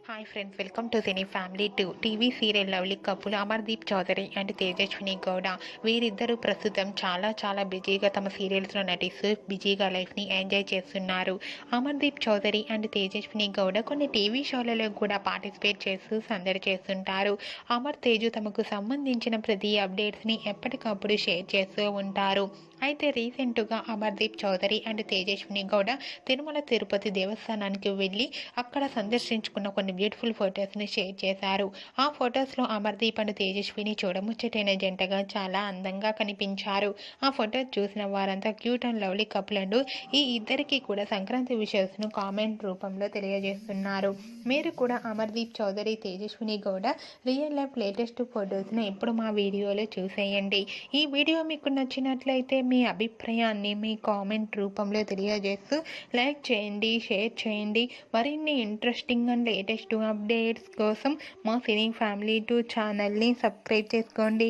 Hi friends, welcome to cine family 2. TV serial lovely couple Amardeep Chowdary and Tejaswini Gowda వీరిద్దరూ ప్రస్తుతం చాలా బిజీగా తమ సీరియల్స్లో నటిస్తూ బిజీగా లైఫ్ని ఎంజాయ్ చేస్తున్నారు. అమర్దీప్ చౌదరి అండ్ తేజస్విని గౌడ కొన్ని టీవీ షోలలో కూడా పార్టిసిపేట్ చేస్తూ సందడి చేస్తుంటారు. అమర్ తేజు తమకు సంబంధించిన ప్రతి అప్డేట్స్ని ఎప్పటికప్పుడు షేర్ చేస్తూ ఉంటారు. అయితే రీసెంట్గా అమర్దీప్ చౌదరి అండ్ తేజస్విని గౌడ తిరుమల తిరుపతి దేవస్థానానికి వెళ్ళి అక్కడ సందర్శించుకున్న కొన్ని బ్యూటిఫుల్ ఫొటోస్ని షేర్ చేశారు. ఆ ఫొటోస్లో అమర్దీప్ అండ్ తేజస్విని చూడముచ్చటైన జంటగా చాలా అందంగా కనిపించారు. ఆ ఫొటోస్ చూసిన వారంతా క్యూట్ అండ్ లవ్లీ కపుల్ అంటూ ఈ ఇద్దరికి కూడా సంక్రాంతి విషయాలను కామెంట్ రూపంలో తెలియజేస్తున్నారు. మీరు కూడా Amardeep Chowdary Tejaswini Gowda real life latest ఫొటోస్ని ఇప్పుడు మా వీడియోలో చూసేయండి. ఈ వీడియో మీకు నచ్చినట్లయితే మీ అభిప్రాయాన్ని మీ కామెంట్ రూపంలో తెలియజేస్తూ లైక్ చేయండి, షేర్ చేయండి. మరిన్ని ఇంట్రెస్టింగ్ అండ్ లేటెస్ట్ అప్డేట్స్ కోసం మా సినీ ఫ్యామిలీ 2 ఛానల్ని సబ్స్క్రైబ్ చేసుకోండి.